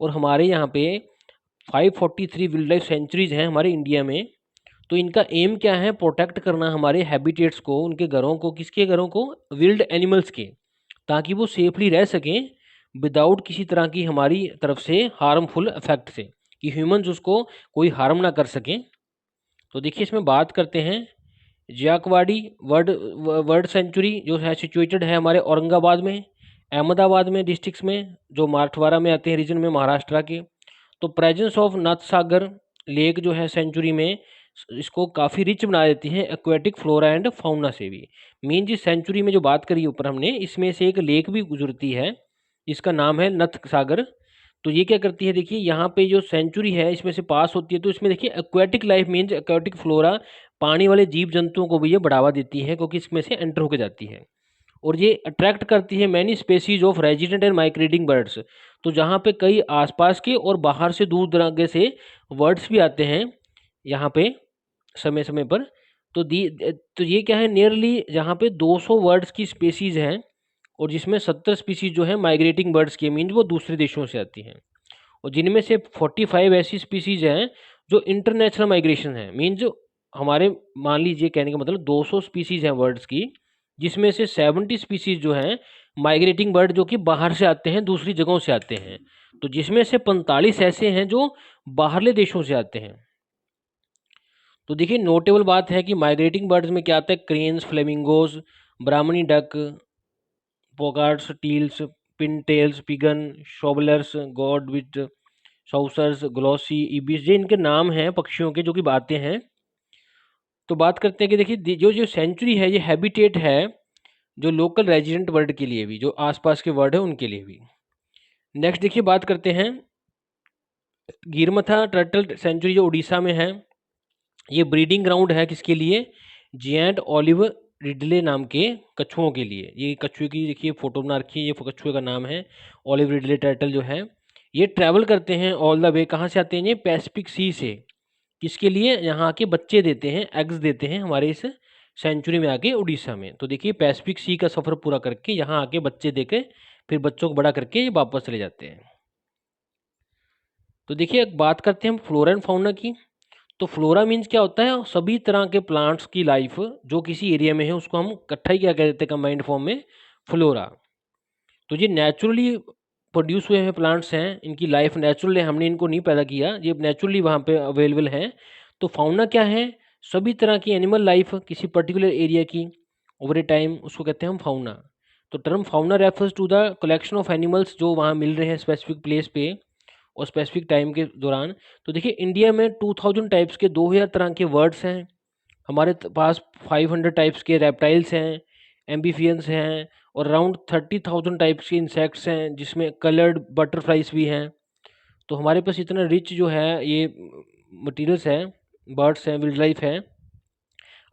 और हमारे यहाँ पे 543 विल्ड लाइफ सेंचुरीज हैं हमारे इंडिया में। तो इनका एम क्या है, प्रोटेक्ट करना हमारे हैबिटेट्स को, उनके घरों को, किसके घरों को, विल्ड एनिमल्स के, ताकि वो सेफली रह सकें विदाउट किसी तरह की हमारी तरफ से हार्मफुल इफेक्ट से, कि ह्यूमंस उसको कोई हार्म ना कर सकें। तो देखिए इसमें बात करते हैं जियाकवाड़ी वर्ड वर्ड सेंचुरी जो है सिचुएटेड है हमारे औरंगाबाद में, अहमदाबाद में डिस्ट्रिक्ट्स में, जो मराठवाड़ा में आते हैं रीजन में, महाराष्ट्र के। तो प्रेजेंस ऑफ नथ सागर लेक जो है सेंचुरी में इसको काफ़ी रिच बना देती है एक्वेटिक फ्लोरा एंड फाउना से भी। मीन जिस सेंचुरी में जो बात करी ऊपर हमने, इसमें से एक लेक भी गुजरती है जिसका नाम है नथ सागर। तो ये क्या करती है, देखिए यहाँ पे जो सेंचुरी है इसमें से पास होती है, तो इसमें देखिए aquatic life means aquatic flora, पानी वाले जीव जंतुओं को भी ये बढ़ावा देती है क्योंकि इसमें से एंटर होकर जाती है। और ये अट्रैक्ट करती है many species of resident and migrating birds. तो जहाँ पे कई आसपास के और बाहर से दूर दरागे से बर्ड्स भी आते हैं यहाँ पे समय समय पर। तो तो ये क्या है, नियरली जहाँ पे 200 बर्ड्स की स्पेसीज हैं, और जिसमें 70 स्पीसीज जो है माइग्रेटिंग बर्ड्स की, मीन वो दूसरे देशों से आती हैं। और जिनमें से 45 ऐसी स्पीसीज हैं जो इंटरनेशनल माइग्रेशन है, मीन जो हमारे, मान लीजिए कहने का मतलब 200 स्पीसीज हैं बर्ड्स की, जिसमें से 70 स्पीसीज जो हैं माइग्रेटिंग बर्ड जो कि बाहर से आते हैं, दूसरी जगहों से आते हैं। तो जिसमें से 45 ऐसे हैं जो बाहरले देशों से आते हैं। तो देखिए नोटेबल बात है कि माइग्रेटिंग बर्ड्स में क्या आता है, cranes, flamingos, brahminy duck, pochards, teals, pintails, pigeon, shovelers, godwit, साउसर्स, ग्लॉसी, इबिस, ये इनके नाम हैं पक्षियों के जो कि आते हैं। तो बात करते हैं कि देखिए जो जो सेंचुरी है ये हैबिटेट है जो लोकल रेजिडेंट बर्ड के लिए भी, जो आसपास के बर्ड है उनके लिए भी। नेक्स्ट देखिए बात करते हैं गिरमथा टर्टल सेंचुरी जो उड़ीसा में है। ये ब्रीडिंग ग्राउंड है किसके लिए, जियंट ऑलिव रिडले नाम के कछुओं के लिए। ये कछुए की देखिए फोटो बना रखी है, ये कछुए का नाम है ऑलिव रिडले टर्टल जो है। ये ट्रैवल करते हैं ऑल द वे, कहाँ से आते हैं ये, पैसिफिक सी से। किसके लिए, यहाँ आके बच्चे देते हैं, एग्स देते हैं हमारे इस सेंचुरी में आके उड़ीसा में। तो देखिए पैसिफिक सी का सफ़र पूरा करके यहाँ आके बच्चे देके फिर बच्चों को बड़ा करके ये वापस चले जाते हैं। तो देखिए एक बात करते हैं हम फ्लोरा एंड फाउना की। तो फ्लोरा मीन्स क्या होता है, सभी तरह के प्लांट्स की लाइफ जो किसी एरिया में है उसको हम इकट्ठा ही क्या कह देते हैं कंबाइंड फॉर्म में, फ्लोरा। तो ये नेचुरली प्रोड्यूस हुए हैं प्लांट्स हैं, इनकी लाइफ नेचुरल है, हमने इनको नहीं पैदा किया, ये नेचुरली वहाँ पे अवेलेबल हैं। तो फाउना क्या है, सभी तरह की एनिमल लाइफ किसी पर्टिकुलर एरिया की ओवर ए टाइम, उसको कहते हैं हम फाउना। तो term fauna refers to the collection of animals जो वहाँ मिल रहे हैं स्पेसिफिक प्लेस पे और स्पेसिफिक टाइम के दौरान। तो देखिए इंडिया में 2000 टाइप्स के 2000 तरह के वर्ड्स हैं, हमारे पास 500 टाइप्स के रेप्टाइल्स हैं, एम्बीफियंस हैं, और अराउंड 30,000 टाइप्स के इंसेक्ट्स हैं जिसमें कलर्ड बटरफ्लाइज भी हैं। तो हमारे पास इतना रिच जो है ये मटीरियल्स हैं, बर्ड्स हैं, वाइल्ड लाइफ है।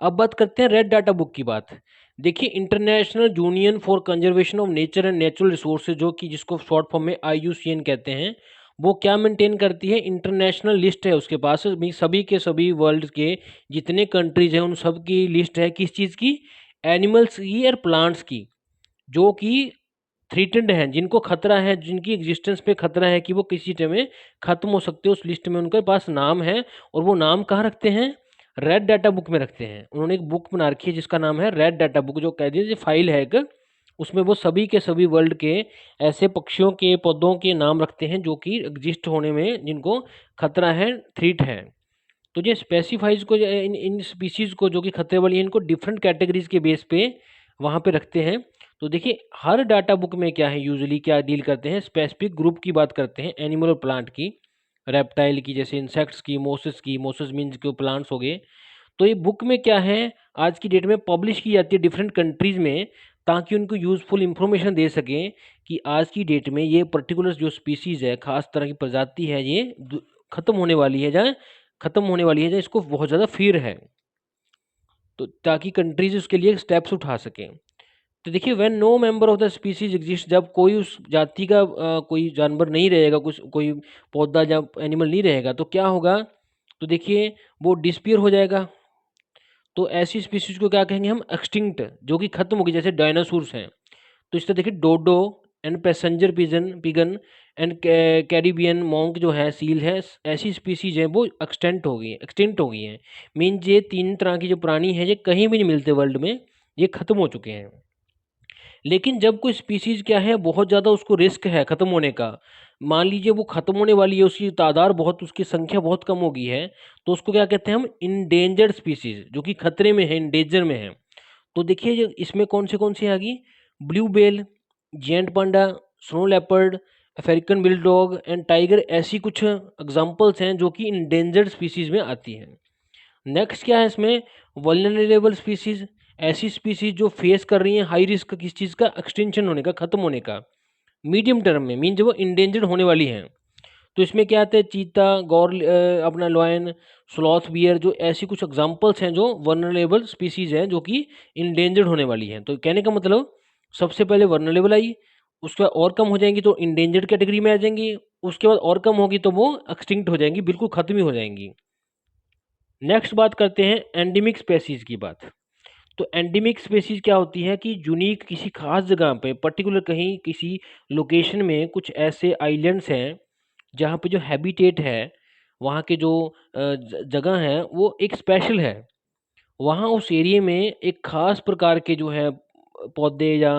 अब बात करते हैं रेड डाटा बुक की बात। देखिए international union for conservation of nature and natural resources, जो कि जिसको शॉर्ट फॉर्म में IUCN कहते हैं, वो क्या मेंटेन करती है, इंटरनेशनल लिस्ट है उसके पास सभी के सभी वर्ल्ड के जितने कंट्रीज हैं उन सब की लिस्ट है, किस चीज़ की, एनिमल्स की और प्लांट्स की, जो कि थ्रीटेंड हैं, जिनको खतरा है, जिनकी एग्जिस्टेंस पे खतरा है कि वो किसी टाइम में खत्म हो सकते हो, उस लिस्ट में उनके पास नाम है। और वो नाम कहाँ रखते हैं, रेड डाटा बुक में रखते हैं। उन्होंने एक बुक बना रखी है जिसका नाम है रेड डाटा बुक, जो कह दीजिए फाइल है एक, उसमें वो सभी के सभी वर्ल्ड के ऐसे पक्षियों के पौधों के नाम रखते हैं जो कि एग्जिस्ट होने में जिनको खतरा है, थ्रीट है। तो ये स्पेसिफाइज को इन इन स्पीसीज को जो कि खतरे वाली है, इनको डिफरेंट कैटेगरीज के बेस पे वहाँ पे रखते हैं। तो देखिए हर डाटा बुक में क्या है, यूजुअली क्या डील करते हैं, स्पेसिफिक ग्रुप की बात करते हैं, एनिमल और प्लांट की, रेप्टाइल की, जैसे इंसेक्ट्स की, मोसस मीन्स के प्लांट्स हो गए। तो ये बुक में क्या है, आज की डेट में पब्लिश की जाती है डिफरेंट कंट्रीज़ में, ताकि उनको यूज़फुल इंफॉर्मेशन दे सकें कि आज की डेट में ये पर्टिकुलर जो स्पीसीज़ है, खास तरह की प्रजाति है, ये ख़त्म होने वाली है, जहाँ ख़त्म होने वाली है, जहाँ इसको बहुत ज़्यादा फियर है। तो ताकि कंट्रीज उसके लिए स्टेप्स उठा सकें। तो देखिए when no member of the species exist, जब कोई उस जाति का कोई जानवर नहीं रहेगा, कुछ कोई पौधा या एनिमल नहीं रहेगा, तो क्या होगा, तो देखिए वो डिसपियर हो जाएगा। तो ऐसी स्पीसीज को क्या कहेंगे हम, एक्सटिंक्ट, जो कि खत्म होगी, जैसे डायनासोर्स हैं। तो इस तरह देखिए dodo, and passenger pigeon and Caribbean monk जो है सील है, ऐसी स्पीसीज है वो एक्सटेंट हो गई हैं। मीन्स ये 3 तरह की जो प्राणी है ये कहीं भी नहीं मिलते वर्ल्ड में, ये खत्म हो चुके हैं। लेकिन जब कोई स्पीसीज क्या है बहुत ज़्यादा उसको रिस्क है ख़त्म होने का, मान लीजिए वो ख़त्म होने वाली है, उसकी तादाद बहुत, उसकी संख्या बहुत कम हो गई है, तो उसको क्या कहते हैं हम, इंडेंजर्ड स्पीसीज, जो कि खतरे में है, इंडेंजर में है। तो देखिए जो इसमें कौन सी आ गई, blue bell, giant panda, snow leopard, African बिल डॉग एंड टाइगर, ऐसी कुछ एग्जांपल्स हैं जो कि इंडेंजर्ड स्पीसीज में आती हैं। नेक्स्ट क्या है इसमें, वल्नरेबल स्पीसीज, ऐसी स्पीसीज जो फेस कर रही हैं हाई रिस्क किस चीज़ का, एक्सटिंक्शन होने का, खत्म होने का, मीडियम टर्म में, मीन जब वो इंडेंजर्ड होने वाली हैं। तो इसमें क्या आते हैं, चीता, अपना लॉयन, स्लॉथ बियर, जो ऐसी कुछ एग्जांपल्स हैं जो वनरेबल स्पीसीज हैं जो कि इंडेंजर्ड होने वाली हैं। तो कहने का मतलब सबसे पहले वनरेबल आई, उसके बाद और कम हो जाएंगी तो इंडेंजर्ड कैटेगरी में आ जाएंगी, उसके बाद और कम होगी तो वो एक्सटिंक्ट हो जाएंगी, बिल्कुल खत्म ही हो जाएंगी। नेक्स्ट बात करते हैं एंडेमिक स्पेसीज की बात। तो एंडेमिक स्पेसीज क्या होती है कि यूनिक किसी खास जगह पे, पर्टिकुलर कहीं किसी लोकेशन में कुछ ऐसे आइलैंड्स हैं जहाँ पे जो हैबिटेट है, वहाँ के जो जगह है वो एक स्पेशल है। वहाँ उस एरिया में एक खास प्रकार के जो है पौधे या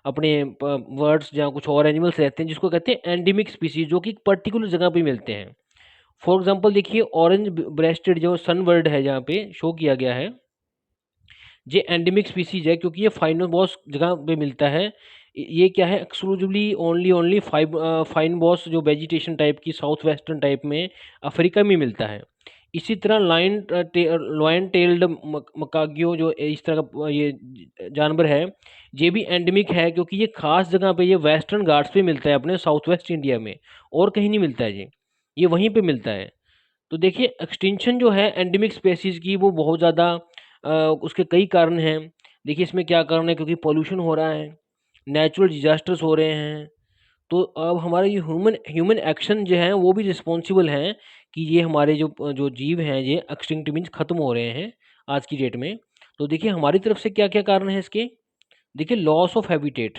अपने वर्ड्स या कुछ और एनिमल्स रहते हैं जिसको कहते हैं एंडेमिक स्पीसीज, जो कि एक पर्टिकुलर जगह पे मिलते हैं। फॉर एग्जांपल देखिए ऑरेंज ब्रेस्टेड जो सन बर्ड है, जहाँ पे शो किया गया है, ये एंडेमिक स्पीसीज है क्योंकि ये फाइनोबॉस जगह पे मिलता है। ये क्या है, exclusively only only fine boss जो वेजिटेशन टाइप की साउथ वेस्टर्न टाइप में अफ्रीका में मिलता है। इसी तरह लॉयन टेल्ड मकागियो जो इस तरह का ये जानवर है, ये भी एंडेमिक है क्योंकि ये खास जगह पे, ये वेस्टर्न घाट्स पे मिलता है अपने साउथ वेस्ट इंडिया में, और कहीं नहीं मिलता है ये वहीं पे मिलता है। तो देखिए एक्सटिंक्शन जो है एंडेमिक स्पेसीज की वो बहुत ज़्यादा उसके कई कारण हैं। देखिए इसमें क्या कारण है, क्योंकि पोल्यूशन हो रहा है, नेचुरल डिजास्टर्स हो रहे हैं। तो अब हमारे ये ह्यूमन ह्यूमन एक्शन जो हैं वो भी रिस्पॉन्सिबल हैं कि ये हमारे जो जो जीव हैं ये एक्सटिंक्ट मीन्स खत्म हो रहे हैं आज की डेट में। तो देखिए हमारी तरफ से क्या क्या कारण है इसके, देखिए लॉस ऑफ हैबिटेट।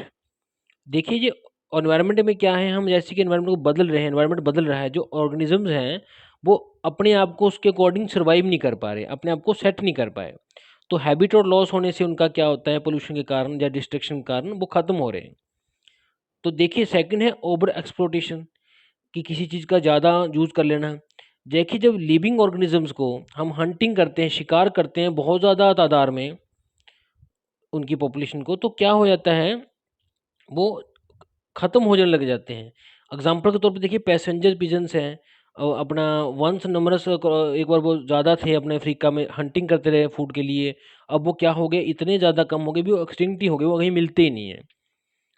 देखिए ये एनवायरनमेंट में क्या है, हम जैसे कि एनवायरनमेंट को बदल रहे हैं, एनवायरनमेंट बदल रहा है, जो ऑर्गेनिजम्स हैं वो अपने आप को उसके अकॉर्डिंग सर्वाइव नहीं कर पा रहे, अपने आप को सेट नहीं कर पाए। तो हैबिट और लॉस होने से उनका क्या होता है, पोल्यूशन के कारण या डिस्ट्रक्शन के कारण वो खत्म हो रहे हैं। तो देखिए सेकंड है ओवर एक्सप्लोटेशन, कि किसी चीज़ का ज़्यादा यूज़ कर लेना। देखिए जब लिविंग ऑर्गेनिजम्स को हम हंटिंग करते हैं, शिकार करते हैं बहुत ज़्यादा तादाद में उनकी पॉपुलेशन को, तो क्या हो जाता है, वो ख़त्म हो जाने लग जाते हैं। एग्जाम्पल के तौर पे देखिए पैसेंजर पिजन्स हैं, अपना वंस नंबरस एक बार वो ज़्यादा थे अपने अफ्रीका में, हंटिंग करते रहे फूड के लिए। अब वो क्या हो गए, इतने ज़्यादा कम हो गए भी, वो एक्सटिंक्ट ही हो गए, वो कहीं मिलते ही नहीं है,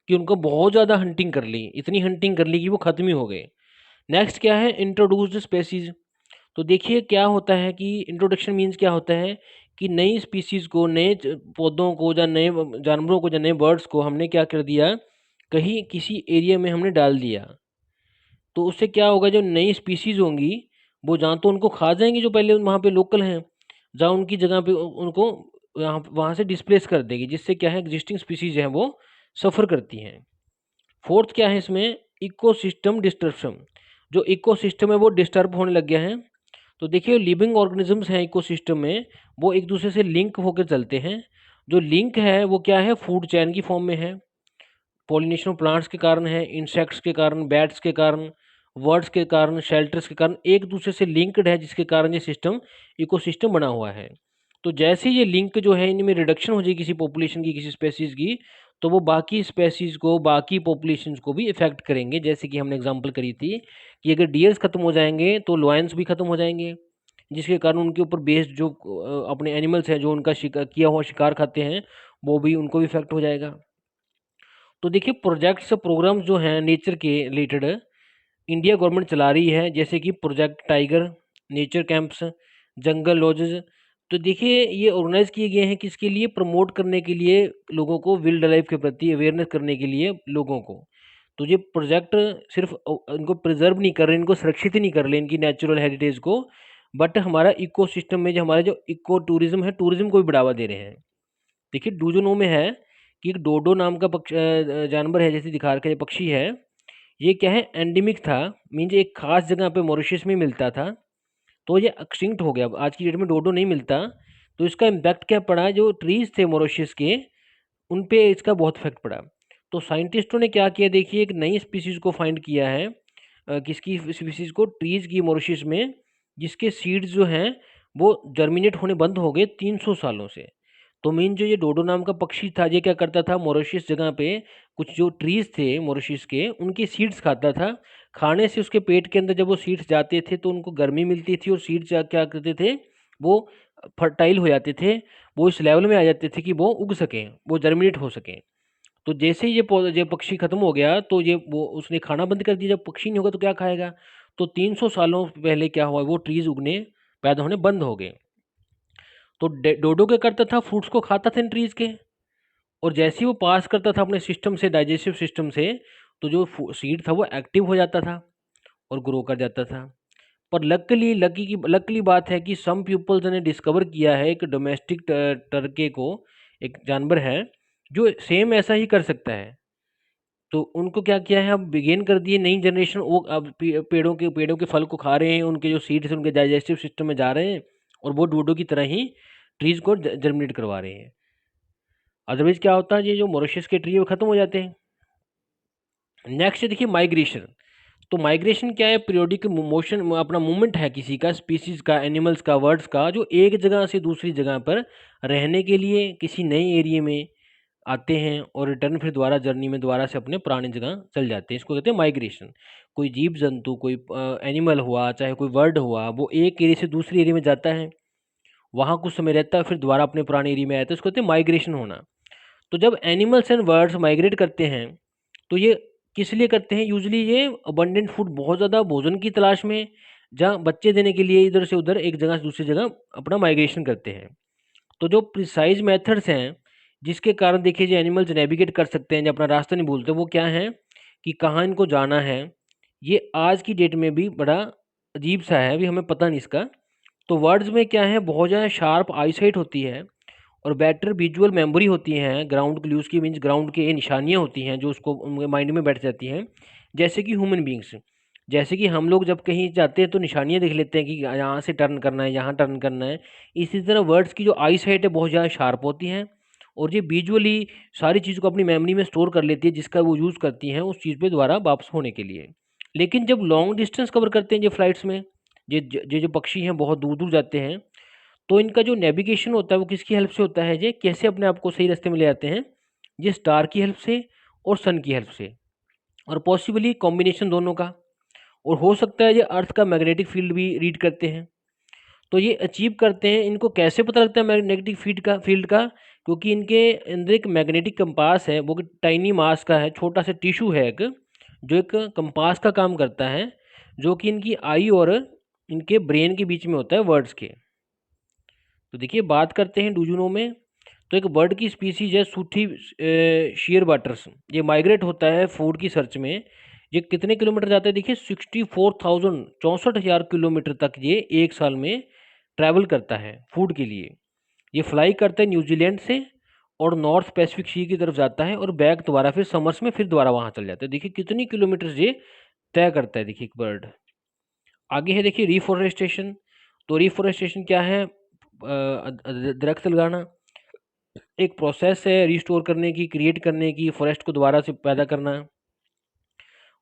कि उनको बहुत ज़्यादा हंटिंग कर ली, इतनी हंटिंग कर ली कि वो ख़त्म ही हो गए। नेक्स्ट क्या है, इंट्रोड्यूस्ड स्पेसीज। तो देखिए क्या होता है कि इंट्रोडक्शन मीन्स क्या होता है कि नई स्पीसीज़ को, नए पौधों को या नए जानवरों को या नए बर्ड्स को हमने क्या कर दिया, कहीं किसी एरिया में हमने डाल दिया। तो उससे क्या होगा, जो नई स्पीसीज़ होंगी वो जहाँ तो उनको खा जाएंगी जो पहले वहाँ पे लोकल हैं, जहाँ उनकी जगह पे उनको यहाँ वहाँ से डिस्प्लेस कर देगी, जिससे क्या है एग्जिस्टिंग स्पीसीज़ हैं वो सफ़र करती हैं। फोर्थ क्या है इसमें, इकोसिस्टम डिस्टर्बन। जो इकोसिस्टम है वो डिस्टर्ब होने लग गया है। तो देखिए लिविंग ऑर्गेनिजम्स हैं इकोसिस्टम में, वो एक दूसरे से लिंक होकर चलते हैं। जो लिंक है वो क्या है, फूड चैन की फॉर्म में है, पॉलिनेशन ऑफ प्लांट्स के कारण है, इंसेक्ट्स के कारण, बैट्स के कारण, वर्ड्स के कारण, शेल्टर्स के कारण एक दूसरे से लिंक्ड है, जिसके कारण ये सिस्टम इकोसिस्टम बना हुआ है। तो जैसे ये लिंक जो है इनमें रिडक्शन हो जाएगी किसी पॉपुलेशन की, किसी स्पेसीज की, तो वो बाकी स्पेसीज को, बाकी पॉपुलेशंस को भी इफेक्ट करेंगे। जैसे कि हमने एग्जांपल करी थी कि अगर डियर्स खत्म हो जाएंगे तो लॉयंस भी खत्म हो जाएंगे, जिसके कारण उनके ऊपर बेस्ड जो अपने एनिमल्स हैं जो उनका शिकार किया हुआ शिकार खाते हैं, वो भी, उनको भी इफेक्ट हो जाएगा। तो देखिए प्रोजेक्ट्स प्रोग्राम्स जो हैं नेचर के रिलेटेड, इंडिया गवर्नमेंट चला रही है, जैसे कि प्रोजेक्ट टाइगर, नेचर कैंप्स, जंगल लॉजेस। तो देखिए ये ऑर्गेनाइज किए गए हैं किसके लिए, प्रमोट करने के लिए, लोगों को वाइल्ड लाइफ के प्रति अवेयरनेस करने के लिए लोगों को। तो ये प्रोजेक्ट सिर्फ इनको प्रिजर्व नहीं कर रहे, इनको सुरक्षित ही नहीं कर रहे इनकी नेचुरल हेरिटेज को, बट हमारा इकोसिस्टम में जो हमारे जो इको टूरिज्म है, टूरिज्म को भी बढ़ावा दे रहे हैं। देखिए डूजोनो में है कि एक डोडो नाम का जानवर है, जैसे दिखा रखा है, पक्षी है। ये क्या है, एंडेमिक था, मीन्स एक खास जगह पे मॉरिशस में मिलता था, तो ये एक्सटिंक्ट हो गया। अब आज की डेट में डोडो नहीं मिलता, तो इसका इम्पैक्ट क्या पड़ा, जो ट्रीज थे मॉरिशस के, उन पे इसका बहुत इफेक्ट पड़ा। तो साइंटिस्टों ने क्या किया, देखिए एक नई स्पीसीज को फाइंड किया है, किसकी स्पीसीज को, ट्रीज की मॉरिशस में, जिसके सीड्स जो हैं वो जर्मिनेट होने बंद हो गए 300 सालों से। तो मीन जो ये डोडो नाम का पक्षी था, ये क्या करता था, मॉरिशस जगह पे कुछ जो ट्रीज थे मॉरिशस के, उनके सीड्स खाता था। खाने से उसके पेट के अंदर जब वो सीड्स जाते थे तो उनको गर्मी मिलती थी, और सीड्स क्या करते थे, वो फर्टाइल हो जाते थे, वो इस लेवल में आ जाते थे कि वो उग सकें, वो जर्मिनेट हो सकें। तो जैसे ही ये ये पक्षी खत्म हो गया, तो ये वो उसने खाना बंद कर दिया। जब पक्षी नहीं होगा तो क्या खाएगा, तो 300 सालों पहले क्या हुआ, वो ट्रीज उगने, पैदा होने बंद हो गए। तो डोडो क्या करता था, फ्रूट्स को खाता था इन ट्रीज के, और जैसे ही वो पास करता था अपने सिस्टम से, डाइजेस्टिव सिस्टम से, तो जो सीड था वो एक्टिव हो जाता था और ग्रो कर जाता था। पर लकीली बात है कि सम पीपल्स ने डिस्कवर किया है, एक डोमेस्टिक टर्के को, एक जानवर है जो सेम ऐसा ही कर सकता है। तो उनको क्या किया है, अब बिगेन कर दिए नई जनरेशन, वो अब पेड़ों के फल को खा रहे हैं, उनके जो सीड्स हैं उनके डाइजेस्टिव सिस्टम में जा रहे हैं, और वो डूडो की तरह ही ट्रीज को जर्मिनेट करवा रहे हैं। अदरवाइज क्या होता है, ये जो मॉरिशस के ट्री है वो खत्म हो जाते हैं। नेक्स्ट देखिए माइग्रेशन। तो माइग्रेशन क्या है, पीरियोडिक मोशन, अपना मूवमेंट है किसी का, स्पीसीज का, एनिमल्स का, बर्ड्स का, जो एक जगह से दूसरी जगह पर रहने के लिए किसी नए एरिया में आते हैं, और रिटर्न फिर दोबारा जर्नी में दोबारा से अपने पुरानी जगह चल जाते हैं। इसको कहते हैं माइग्रेशन। कोई जीव जंतु, कोई एनिमल हुआ, चाहे कोई बर्ड हुआ, वो एक एरिया से दूसरी एरिया में जाता है, वहाँ कुछ समय रहता है, फिर दोबारा अपने पुराने एरिया में आता है, इसको कहते हैं माइग्रेशन होना। तो जब एनिमल्स एंड बर्ड्स माइग्रेट करते हैं, तो ये किस लिए करते हैं, यूजली ये अबंडेंट फूड, बहुत ज़्यादा भोजन की तलाश में, जहाँ बच्चे देने के लिए इधर से उधर, एक जगह से दूसरी जगह अपना माइग्रेशन करते हैं। तो जो प्रिसाइज मेथड्स हैं, जिसके कारण देखिए जो एनिमल्स नेविगेट कर सकते हैं, जो अपना रास्ता नहीं भूलते, वो क्या है कि कहाँ इनको जाना है, ये आज की डेट में भी बड़ा अजीब सा है, अभी हमें पता नहीं इसका। तो वर्ड्स में क्या है, बहुत ज़्यादा शार्प आईसाइट होती है, और बेटर विजुअल मेमोरी होती हैं, ग्राउंड क्लूज की, मीन्स ग्राउंड के ये निशानियाँ होती हैं जो उसको उनके माइंड में बैठ जाती हैं, जैसे कि ह्यूमन बींग्स। जैसे कि हम लोग जब कहीं जाते हैं तो निशानियाँ देख लेते हैं कि यहाँ से टर्न करना है, यहाँ टर्न करना है। इसी तरह वर्ड्स की जो आई साइट है बहुत ज़्यादा शार्प होती हैं, और ये विजुअली सारी चीज़ को अपनी मेमोरी में स्टोर कर लेती है, जिसका वो यूज़ करती हैं उस चीज़ पे दोबारा वापस होने के लिए। लेकिन जब लॉन्ग डिस्टेंस कवर करते हैं ये फ्लाइट्स में, ये जो पक्षी हैं बहुत दूर दूर जाते हैं, तो इनका जो नेविगेशन होता है वो किसकी हेल्प से होता है, ये कैसे अपने आप को सही रास्ते में ले आते हैं, ये स्टार की हेल्प से और सन की हेल्प से, और पॉसिबली कॉम्बिनेशन दोनों का। और हो सकता है ये अर्थ का मैग्नेटिक फील्ड भी रीड करते हैं। तो ये अचीव करते हैं, इनको कैसे पता लगता है मैग्नेटिक फील्ड का, क्योंकि इनके अंदर एक मैग्नेटिक कंपास है, वो टाइनी मास का है, छोटा सा टिश्यू है एक, जो एक कंपास का काम करता है, जो कि इनकी आई और इनके ब्रेन के बीच में होता है, वर्ड्स के। तो देखिए बात करते हैं डूजुनों में। तो एक बर्ड की स्पीसीज है सूठी शेयर वाटर्स, ये माइग्रेट होता है फूड की सर्च में। ये कितने किलोमीटर जाता है, देखिए 64,000, 64,000 किलोमीटर तक ये एक साल में ट्रैवल करता है फूड के लिए। ये फ्लाई करता है न्यूजीलैंड से, और नॉर्थ पैसिफिक सी की तरफ जाता है, और बैक दोबारा फिर समर्स में फिर दोबारा वहाँ चल जाता है। देखिए कितनी किलोमीटर ये तय करता है, देखिए एक बर्ड। आगे है देखिए रिफॉरेस्टेशन। तो रिफॉरेस्टेशन क्या है, दरख्त लगाना एक प्रोसेस है रिस्टोर करने की, क्रिएट करने की, फॉरेस्ट को दोबारा से पैदा करना।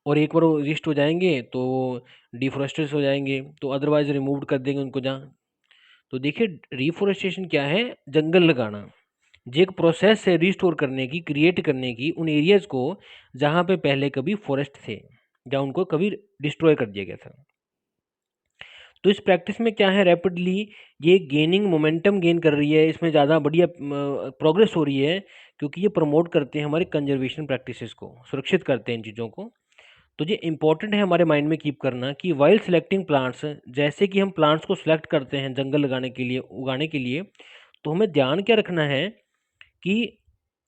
और एक बार वो रिस्ट हो जाएंगे तो डिफोरेस्टेड हो जाएंगे, तो अदरवाइज रिमूव कर देंगे उनको जहाँ। तो देखिए रिफोरेस्टेशन क्या है, जंगल लगाना, जो एक प्रोसेस है रिस्टोर करने की, क्रिएट करने की, उन एरियाज को जहाँ पे पहले कभी फॉरेस्ट थे, जहाँ उनको कभी डिस्ट्रॉय कर दिया गया था। तो इस प्रैक्टिस में क्या है, रैपिडली ये गेनिंग मोमेंटम गेन कर रही है, इसमें ज़्यादा बढ़िया प्रोग्रेस हो रही है, क्योंकि ये प्रमोट करते हैं हमारे कंजर्वेशन प्रैक्टिसेस को, सुरक्षित करते हैं इन चीज़ों को। तो ये इंपॉर्टेंट है हमारे माइंड में कीप करना कि वाइल सिलेक्टिंग प्लांट्स, जैसे कि हम प्लांट्स को सिलेक्ट करते हैं जंगल लगाने के लिए, उगाने के लिए, तो हमें ध्यान क्या रखना है कि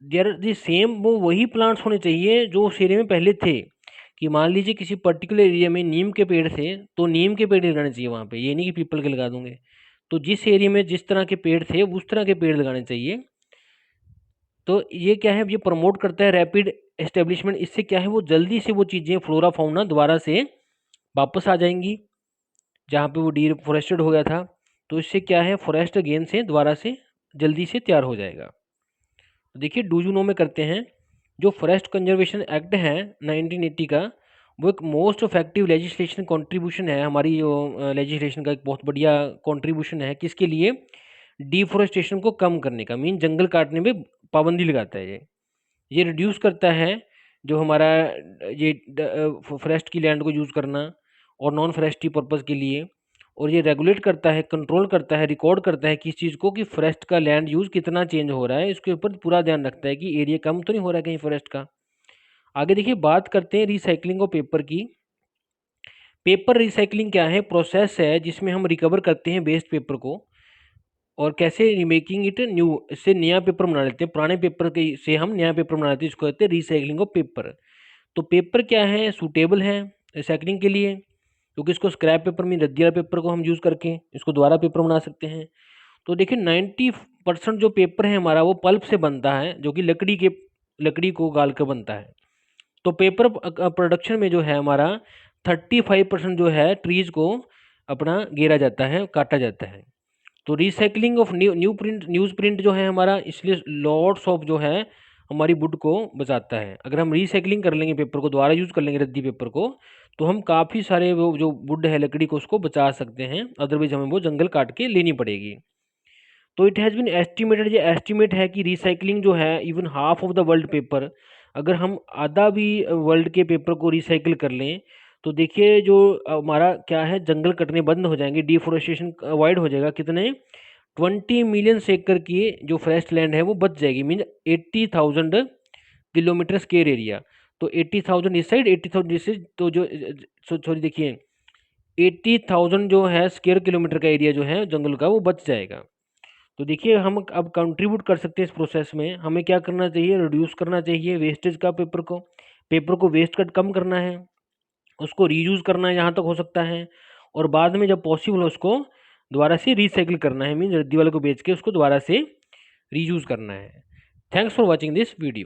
देयर द सेम, वो वही प्लांट्स होने चाहिए जो उस एरिया में पहले थे। कि मान लीजिए किसी पर्टिकुलर एरिया में नीम के पेड़ थे, तो नीम के पेड़ लगाने चाहिए वहाँ पे, ये नहीं कि पीपल के लगा दूंगे। तो जिस एरिया में जिस तरह के पेड़ थे उस तरह के पेड़ लगाने चाहिए। तो ये क्या है, ये प्रमोट करता है रैपिड एस्टेब्लिशमेंट। इससे क्या है, वो जल्दी से वो चीज़ें फ्लोरा फाउना दोबारा से वापस आ जाएंगी जहाँ पे वो डिफॉरेस्टेड हो गया था। तो इससे क्या है, फॉरेस्ट अगेन से दोबारा से जल्दी से तैयार हो जाएगा। तो देखिए डू यू नो में करते हैं, जो फॉरेस्ट कंजर्वेशन एक्ट है 1980 का, वो एक मोस्ट इफेक्टिव लेजिस्लेशन कंट्रीब्यूशन है हमारी जो लेजिस्लेशन का एक बहुत बढ़िया कंट्रीब्यूशन है। किसके लिए? डिफोरेस्टेशन को कम करने का, मीन जंगल काटने में पाबंदी लगाता है ये रिड्यूस करता है जो हमारा ये फॉरेस्ट की लैंड को यूज़ करना और नॉन फॉरेस्ट्री पर्पज़ के लिए। और ये रेगुलेट करता है, कंट्रोल करता है, रिकॉर्ड करता है किस चीज़ को, कि फॉरेस्ट का लैंड यूज़ कितना चेंज हो रहा है, इसके ऊपर पूरा ध्यान रखता है कि एरिया कम तो नहीं हो रहा है कहीं फॉरेस्ट का। आगे देखिए बात करते हैं रिसाइकलिंग ऑफ पेपर की। पेपर रिसाइकलिंग क्या है? प्रोसेस है जिसमें हम रिकवर करते हैं वेस्ट पेपर को, और कैसे मेकिंग इट न्यू, इससे नया पेपर बना लेते हैं, पुराने पेपर के से हम नया पेपर बना लेते हैं, इसको कहते हैं रिसाइकलिंग ऑफ पेपर। तो पेपर क्या है, सूटेबल है रिसाइकलिंग के लिए, क्योंकि इसको स्क्रैप पेपर में रद्दी वाला पेपर को हम यूज़ करके इसको दोबारा पेपर बना सकते हैं। तो देखिए 90% जो पेपर है हमारा वो पल्प से बनता है, जो कि लकड़ी को गाल कर बनता है। तो पेपर प्रोडक्शन में जो है हमारा 35% जो है ट्रीज को अपना घेरा जाता है, काटा जाता है। तो रिसाइकलिंग ऑफ न्यूज़ प्रिंट जो है हमारा, इसलिए लॉट्स ऑफ जो है हमारी वुड को बचाता है। अगर हम रिसाइकलिंग कर लेंगे, पेपर को दोबारा यूज़ कर लेंगे रद्दी पेपर को, तो हम काफ़ी सारे वो जो वुड है लकड़ी को उसको बचा सकते हैं, अदरवाइज हमें वो जंगल काट के लेनी पड़ेगी। तो इट हैज़ बीन एस्टिमेटेड, ये एस्टिमेट है कि रिसाइकलिंग जो है even half of the world paper, अगर हम आधा भी वर्ल्ड के पेपर को रिसाइकिल कर लें, तो देखिए जो हमारा क्या है, जंगल कटने बंद हो जाएंगे, डिफोरेस्टेशन अवॉइड हो जाएगा। कितने? 20 मिलियन एकड़ की जो फॉरेस्ट लैंड है वो बच जाएगी, मीन 80,000 किलोमीटर स्क्वायर एरिया। तो 80,000 इस साइड, 80,000 इस साइड, तो जो सॉरी देखिए 80,000 जो है स्क्वायर किलोमीटर का एरिया जो है जंगल का वो बच जाएगा। तो देखिए हम अब कंट्रीब्यूट कर सकते हैं इस प्रोसेस में। हमें क्या करना चाहिए? रिड्यूस करना चाहिए वेस्टेज का, पेपर को वेस्ट कट कम करना है, उसको रीयूज़ करना है जहाँ तक हो सकता है, और बाद में जब पॉसिबल हो उसको दोबारा से रिसाइकिल करना है, मीन रद्दी वाले को बेच के उसको दोबारा से रीयूज़ करना है। Thanks for watching this video.